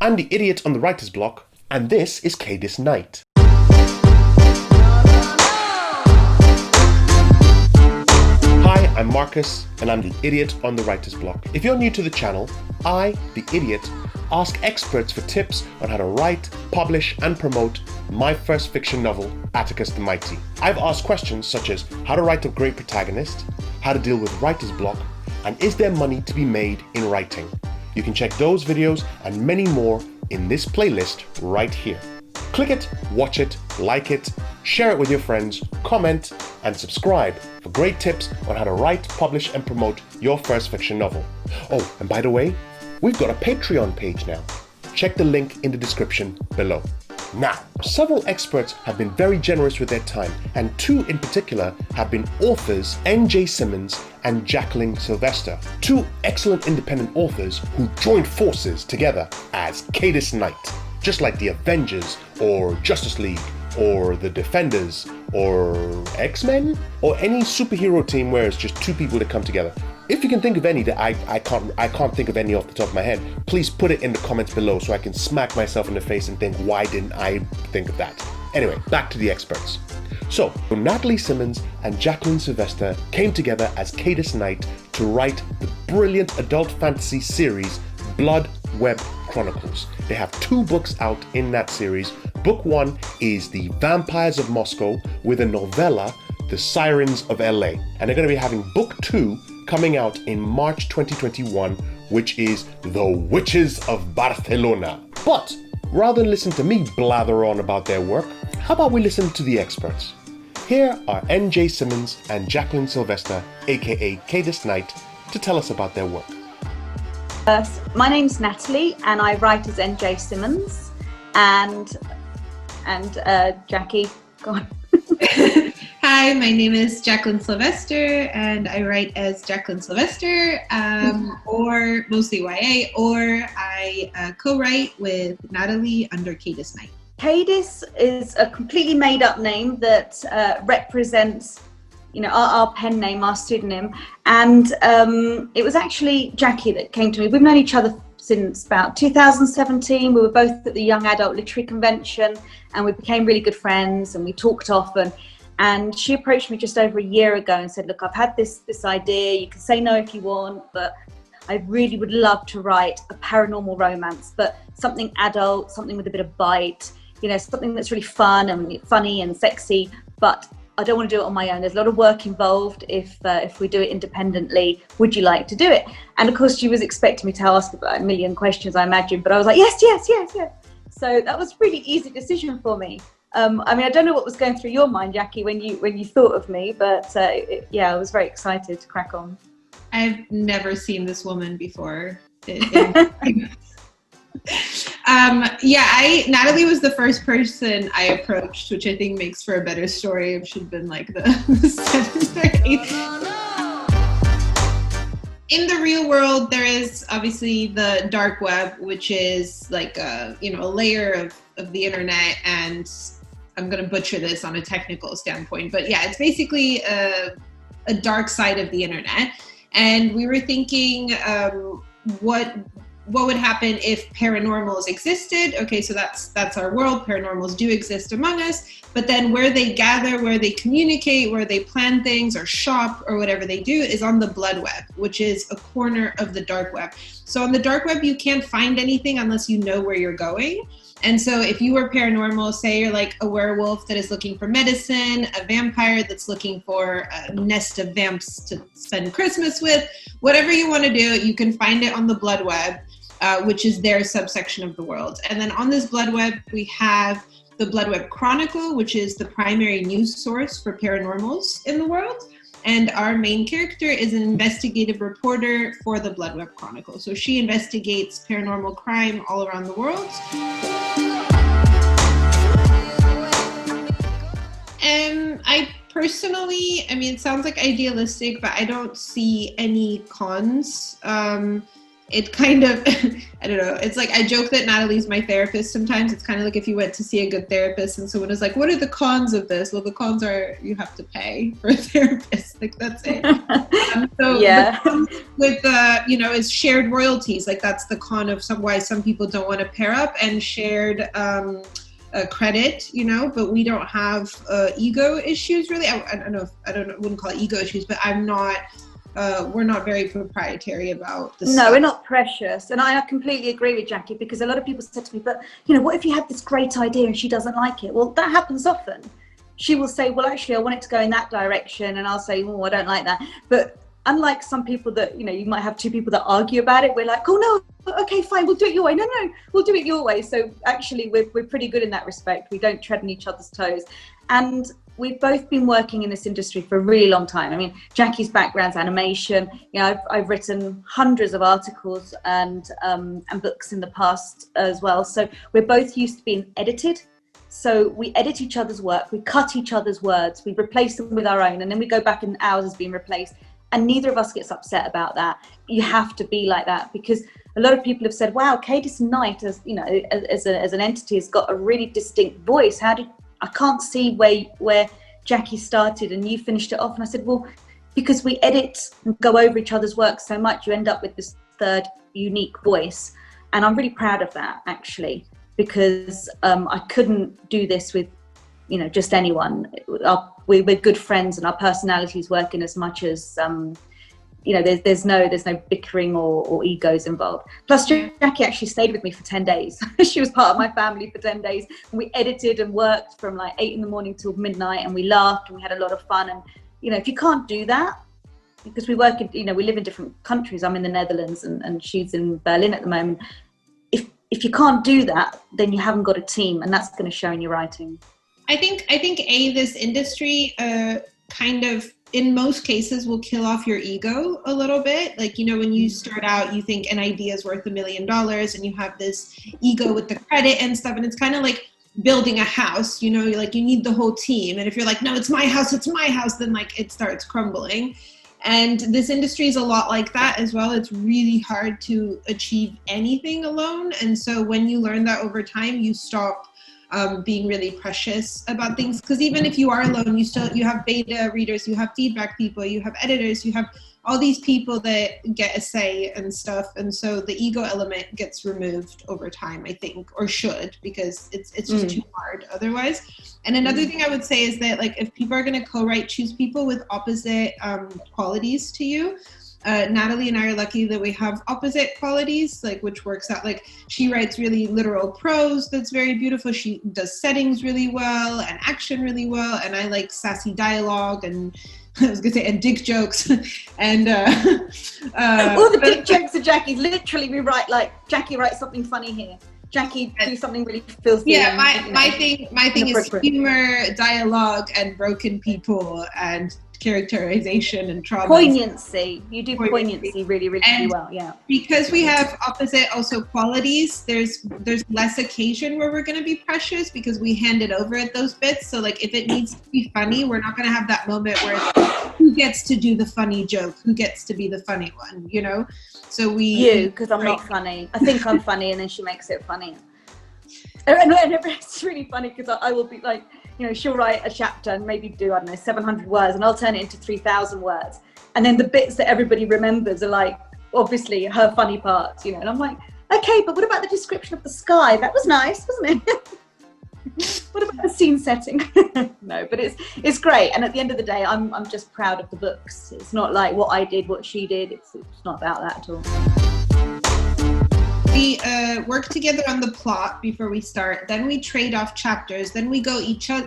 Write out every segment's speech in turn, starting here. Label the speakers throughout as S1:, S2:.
S1: I'm the idiot on the writer's block, and this is Caedis Knight. Hi, I'm Marcus, and I'm the idiot on the writer's block. If you're new to the channel, I, the idiot, ask experts for tips on how to write, publish, and promote my first fiction novel, Atticus the Mighty. I've asked questions such as how to write a great protagonist, how to deal with writer's block, and is there money to be made in writing? You can check those videos and many more in this playlist right here. Click it, watch it, like it, share it with your friends, comment, and subscribe for great tips on how to write, publish, and promote your first fiction novel. Oh, and by the way, we've got a Patreon page now. Check the link in the description below. Now, several experts have been very generous with their time, and two in particular have been authors N.J Simmonds and Jacqueline Silvester, two excellent independent authors who joined forces together as Caedis Knight, just like the Avengers or Justice League or the Defenders or X-Men or any superhero team where it's just two people that come together. If you can think of any that I can't think of any off the top of my head, please put it in the comments below so I can smack myself in the face and think, why didn't I think of that? Anyway, back to the experts. So, Natalie Simmonds and Jacqueline Silvester came together as Caedis Knight to write the brilliant adult fantasy series Blood Web Chronicles. They have 2 books out in that series. Book 1 is The Vampires of Moscow with a novella, The Sirens of LA. And they're going to be having book 2 coming out in March 2021, which is The Witches of Barcelona. But rather than listen to me blather on about their work, how about we listen to the experts? Here are N.J Simmonds and Jacqueline Silvester, a.k.a. Caedis Knight, to tell us about their work.
S2: My name's Natalie, and I write as N.J Simmonds, and Jackie, go on.
S3: Hi, my name is Jacqueline Silvester, and I write as Jacqueline Silvester, or mostly YA, or I co-write with Natalie under Caedis Knight.
S2: Caedis is a completely made-up name that represents, our pen name, our pseudonym, and it was actually Jackie that came to me. We've known each other since about 2017. We were both at the Young Adult Literary Convention, and we became really good friends, and we talked often. And she approached me just over a year ago and said, look, I've had this idea. You can say no if you want, but I really would love to write a paranormal romance, but something adult, something with a bit of bite, something that's really fun and funny and sexy, but I don't want to do it on my own. There's a lot of work involved if we do it independently. Would you like to do it? And of course, she was expecting me to ask about a million questions, I imagine, but I was like, yes. So that was a really easy decision for me. I don't know what was going through your mind, Jackie, when you thought of me, but I was very excited to crack on.
S3: I've never seen this woman before. Natalie was the first person I approached, which I think makes for a better story if she'd been like the 7th or 8th. In the real world, there is obviously the dark web, which is like a layer of the internet, and I'm going to butcher this on a technical standpoint, but yeah, it's basically a dark side of the internet. And we were thinking, what would happen if paranormals existed? Okay, so that's our world. Paranormals do exist among us, but then where they gather, where they communicate, where they plan things or shop or whatever they do is on the blood web, which is a corner of the dark web. So on the dark web, you can't find anything unless you know where you're going. And so if you were paranormal, say you're like a werewolf that is looking for medicine, a vampire that's looking for a nest of vamps to spend Christmas with, whatever you want to do, you can find it on the blood web, which is their subsection of the world. And then on this blood web, we have the Blood Web Chronicle, which is the primary news source for paranormals in the world. And our main character is an investigative reporter for the Blood Web Chronicle. So she investigates paranormal crime all around the world. And I personally, it sounds like idealistic, but I don't see any cons. it kind of, I don't know, it's like I joke that Natalie's my therapist sometimes. It's kind of like if you went to see a good therapist and someone is like, what are the cons of this? Well, the cons are you have to pay for a therapist. Like, that's it. So
S2: yeah.
S3: the cons with, is shared royalties. Like, that's the con of why some people don't want to pair up, and shared credit, but we don't have ego issues really. I wouldn't call it ego issues, but we're not very proprietary about this.
S2: No, we're not precious. And I completely agree with Jackie, because a lot of people said to me, but what if you have this great idea and she doesn't like it? Well, that happens often. She will say, well, actually, I want it to go in that direction. And I'll say, oh, I don't like that. But unlike some people that, you might have two people that argue about it, we're like, oh, no, okay, fine, we'll do it your way. No, we'll do it your way. So actually, we're pretty good in that respect. We don't tread on each other's toes. And we've both been working in this industry for a really long time. I mean, Jackie's background's animation. I've written hundreds of articles and books in the past as well. So we're both used to being edited. So we edit each other's work, we cut each other's words, we replace them with our own, and then we go back and ours has been replaced. And neither of us gets upset about that. You have to be like that, because a lot of people have said, wow, Caedis Knight, as an entity, has got a really distinct voice. I can't see where Jackie started and you finished it off. And I said, well, because we edit and go over each other's work so much, you end up with this third unique voice. And I'm really proud of that, actually, because I couldn't do this with, just anyone. We're good friends and our personalities work in as much as, there's no bickering or egos involved. Plus, Jackie actually stayed with me for 10 days. She was part of my family for 10 days. And we edited and worked from like 8 a.m. till midnight, and we laughed and we had a lot of fun. And, if you can't do that, because we work in, we live in different countries. I'm in the Netherlands and she's in Berlin at the moment. If you can't do that, then you haven't got a team, and that's going to show in your writing.
S3: I think this industry kind of, in most cases, will kill off your ego a little bit. Like, when you start out, you think an idea is worth $1 million, and you have this ego with the credit and stuff. And it's kind of like building a house, you need the whole team. And if you're like, no, it's my house, then like it starts crumbling. And this industry is a lot like that as well. It's really hard to achieve anything alone. And so when you learn that over time, you stop being really precious about things, because even if you are alone, you have beta readers, you have feedback people, you have editors, you have all these people that get a say and stuff. And so the ego element gets removed over time, I think, or should, because it's just too hard otherwise. And another thing I would say is that, like, if people are going to co-write, choose people with opposite qualities to you. Natalie and I are lucky that we have opposite qualities, like, which works out. Like, she writes really literal prose that's very beautiful. She does settings really well and action really well. And I like sassy dialogue and and dick jokes and
S2: all the dick jokes of Jackie. Literally, we write like, Jackie writes something funny here. Jackie do something really filthy.
S3: Yeah, my thing is humor, dialogue, and broken people and characterization and trauma.
S2: Poignancy. You do poignancy really, really well. Yeah.
S3: Because we have opposite also qualities, there's less occasion where we're going to be precious, because we hand it over at those bits. So like, if it needs to be funny, we're not going to have that moment where who gets to do the funny joke, who gets to be the funny one, So
S2: because I'm not funny. I think I'm funny, and then she makes it funny. And it's really funny, because I will be like, she'll write a chapter and maybe do, 700 words, and I'll turn it into 3,000 words. And then the bits that everybody remembers are like, obviously, her funny parts, and I'm like, okay, but what about the description of the sky? That was nice, wasn't it? What about the scene setting? No, but it's great. And at the end of the day, I'm just proud of the books. It's not like what I did, what she did. It's not about that at all.
S3: We work together on the plot before we start. Then we trade off chapters. Then we go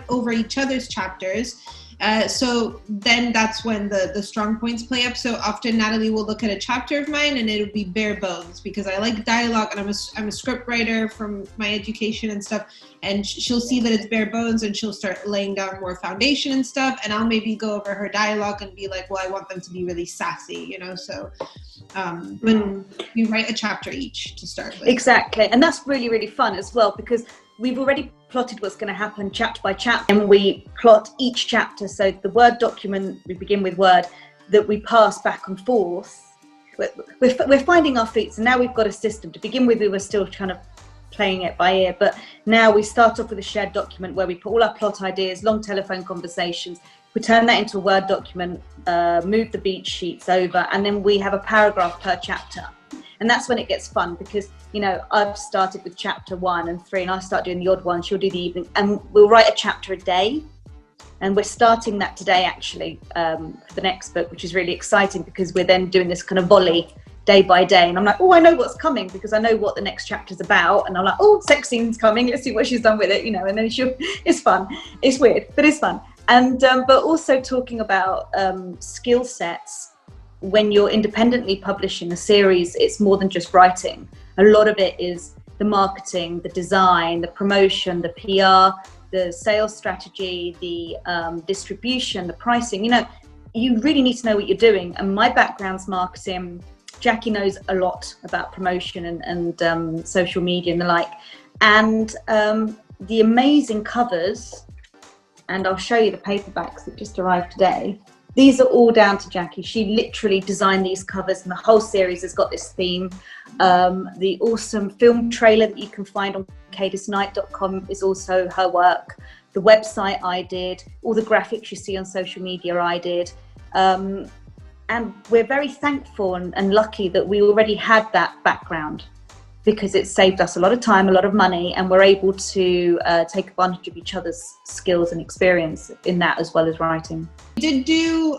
S3: over each other's chapters. So then that's when the strong points play up. So often Natalie will look at a chapter of mine and it'll be bare bones, because I like dialogue, and I'm a script writer from my education and stuff. And she'll see that it's bare bones, and she'll start laying down more foundation and stuff. And I'll maybe go over her dialogue and be like, well, I want them to be really sassy, So, but we write a chapter each to start with.
S2: Exactly. And that's really, really fun as well, because we've already plotted what's going to happen chapter by chapter, and we plot each chapter. So the Word document, we begin with Word, that we pass back and forth. we're finding our feet. So now we've got a system. To begin with, we were still kind of playing it by ear, but now we start off with a shared document where we put all our plot ideas, long telephone conversations, we turn that into a Word document, move the beat sheets over, and then we have a paragraph per chapter. And that's when it gets fun, because, you know, I've started with chapter 1 and 3, and I start doing the odd one, she'll do the evening, and we'll write a chapter a day. And we're starting that today, actually, for the next book, which is really exciting, because we're then doing this kind of volley day by day. And I'm like, oh, I know what's coming, because I know what the next chapter's about. And I'm like, oh, sex scene's coming. Let's see what she's done with it, you know. And then it's fun. It's weird, but it's fun. And but also talking about skill sets. When you're independently publishing a series, it's more than just writing. A lot of it is the marketing, the design, the promotion, the PR, the sales strategy, the distribution, the pricing. You know, you really need to know what you're doing. And my background's marketing. Jackie knows a lot about promotion and social media and the like. And the amazing covers, and I'll show you the paperbacks that just arrived today. These are all down to Jackie. She literally designed these covers, and the whole series has got this theme. The awesome film trailer that you can find on caedisnight.com is also her work. The website I did, all the graphics you see on social media I did. And we're very thankful and lucky that we already had that background, because it saved us a lot of time, a lot of money, and we're able to take advantage of each other's skills and experience in that, as well as writing.
S3: We did do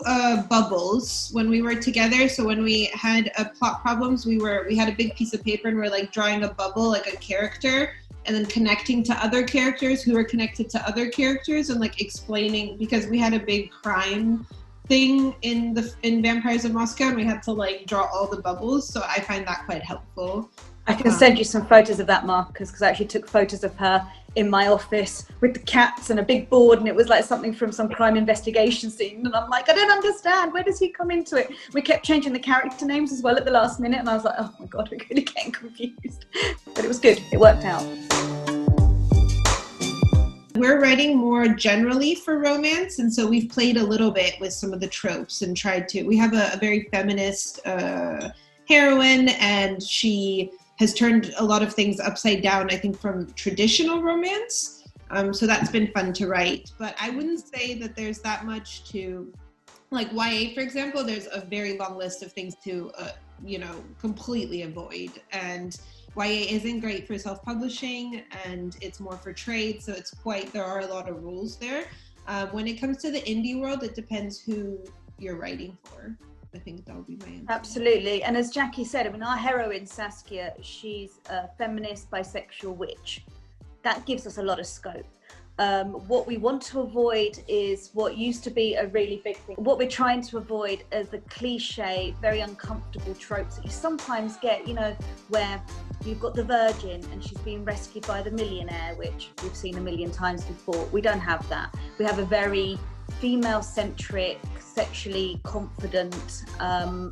S3: bubbles when we were together. So when we had plot problems, we had a big piece of paper and we're like drawing a bubble, like a character, and then connecting to other characters who were connected to other characters, and like explaining, because we had a big crime thing in Vampires of Moscow, and we had to like draw all the bubbles. So I find that quite helpful.
S2: I can send you some photos of that, Marcus, because I actually took photos of her in my office with the cats and a big board, and it was like something from some crime investigation scene. And I'm like, I don't understand. Where does he come into it? We kept changing the character names as well at the last minute, and I was like, oh my God, we're really getting confused. But it was good. It worked out.
S3: We're writing more generally for romance, and so we've played a little bit with some of the tropes and tried to. We have a very feminist heroine, and she has turned a lot of things upside down, I think, from traditional romance. So that's been fun to write. But I wouldn't say that there's that much to, like YA, for example, there's a very long list of things to, completely avoid. And YA isn't great for self-publishing, and it's more for trade. So there are a lot of rules there. When it comes to the indie world, it depends who you're writing for. I think that would be my answer.
S2: Absolutely. And as Jackie said, I mean, our heroine, Saskia, she's a feminist, bisexual witch. That gives us a lot of scope. What we want to avoid is what used to be a really big thing. What we're trying to avoid are the cliche, very uncomfortable tropes that you sometimes get, you know, where you've got the virgin and she's being rescued by the millionaire, which we've seen a million times before. We don't have that. We have a very female-centric, sexually confident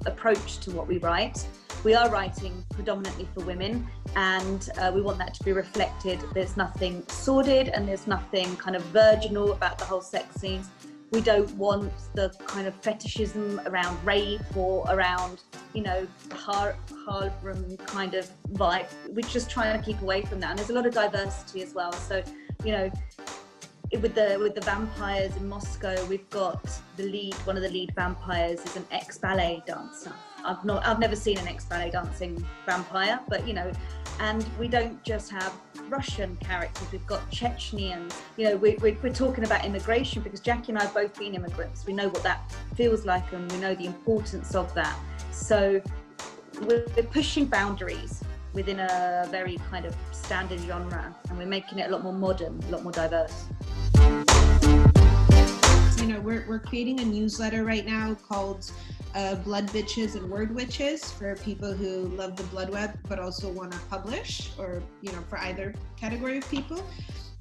S2: approach to what we write. We are writing predominantly for women, and we want that to be reflected. There's nothing sordid and there's nothing kind of virginal about the whole sex scenes. We don't want the kind of fetishism around rape or around, you know, harem kind of vibe. We're just trying to keep away from that. And there's a lot of diversity as well. So, you know, with the vampires in Moscow, we've got one of the lead vampires is an ex-ballet dancer. I've never seen an ex-ballet dancing vampire, but you know, and we don't just have Russian characters, we've got Chechenians. You know, we're talking about immigration, because Jackie and I have both been immigrants. We know what that feels like, and we know the importance of that. So we're pushing boundaries within a very kind of standard genre, and we're making it a lot more modern, a lot more diverse.
S3: You know, we're creating a newsletter right now called Blood Bitches and Word Witches, for people who love the Blood Web but also want to publish, or, you know, for either category of people.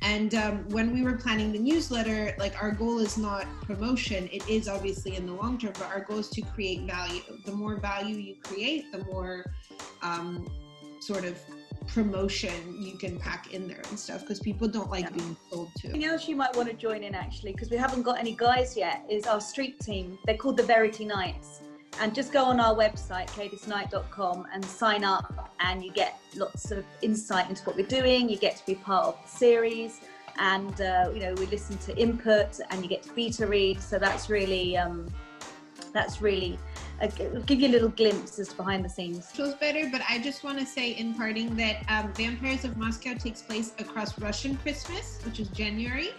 S3: And when we were planning the newsletter, like, our goal is not promotion. It is obviously in the long term, but our goal is to create value. The more value you create, the more sort of promotion you can pack in there and stuff, because people don't like being sold to.
S2: Something else you might want to join in, actually, because we haven't got any guys yet, is our street team. They're called the Verity Knights, And just go on our website, caedisknight.com, and sign up, and you get lots of insight into what we're doing. You get to be part of the series, and we listen to input, and you get to beta read. So that's really give you a little glimpse as to behind the scenes.
S3: Feels better, but I just want to say in parting that Vampires of Moscow takes place across Russian Christmas, which is January.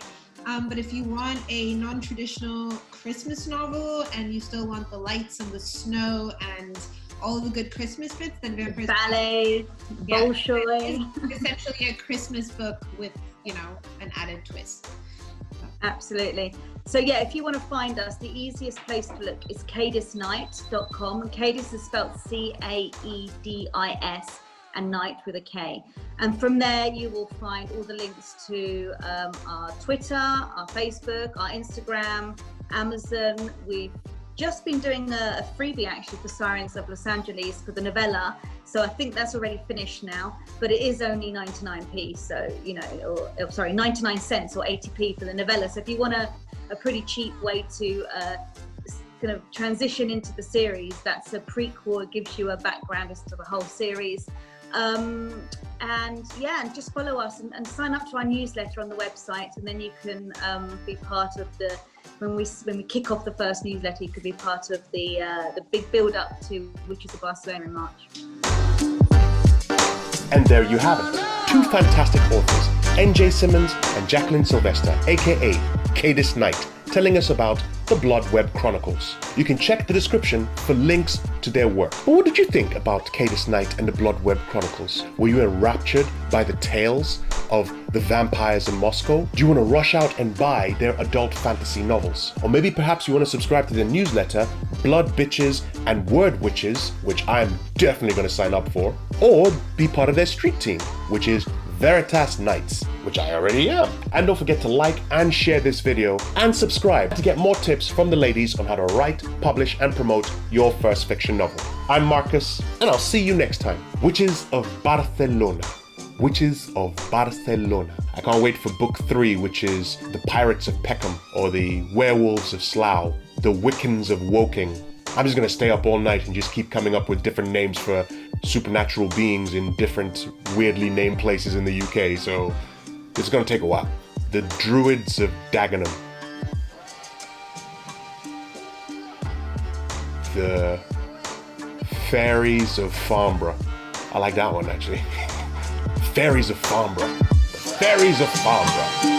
S3: But if you want a non-traditional Christmas novel and you still want the lights and the snow and all of the good Christmas bits, then Vampires
S2: Ballet, Bolshoi.
S3: It's essentially a Christmas book with, an added twist.
S2: Absolutely. So yeah, if you want to find us, the easiest place to look is caedisknight.com. And Caedis is spelled Caedis, and Knight with a K. And from there, you will find all the links to our Twitter, our Facebook, our Instagram, Amazon. We've just been doing a freebie actually for Sirens of Los Angeles for the novella. So I think that's already finished now, but it is only 99p. So, 99 cents or 80p for the novella. So if you want a pretty cheap way to kind of transition into the series, that's a prequel. It gives you a background as to the whole series. And just follow us and sign up to our newsletter on the website, and then you can be part of when we kick off the first newsletter. You could be part of the big build up to which is the Barcelona in March.
S1: And there you have it, two fantastic authors, N.J Simmonds and Jacqueline Silvester, a.k.a. Caedis Knight, telling us about the Blood Web Chronicles. You can check the description for links to their work. But what did you think about Caedis Knight and the Blood Web Chronicles? Were you enraptured by the tales of the vampires in Moscow? Do you want to rush out and buy their adult fantasy novels? Or maybe perhaps you want to subscribe to their newsletter, Blood Bitches and Word Witches, which I'm definitely going to sign up for, or be part of their street team, which is Veritas Knights, which I already am. And don't forget to like and share this video and subscribe to get more tips from the ladies on how to write, publish, and promote your first fiction novel. I'm Marcus, and I'll see you next time. Witches of Barcelona. Witches of Barcelona. I can't wait for book 3, which is The Pirates of Peckham, or The Werewolves of Slough, The Wiccans of Woking. I'm just gonna stay up all night and just keep coming up with different names for supernatural beings in different weirdly named places in the UK, so it's gonna take a while. The Druids of Dagenham. The Fairies of Farnborough. I like that one actually. Fairies of Farnborough. The Fairies of Farnborough.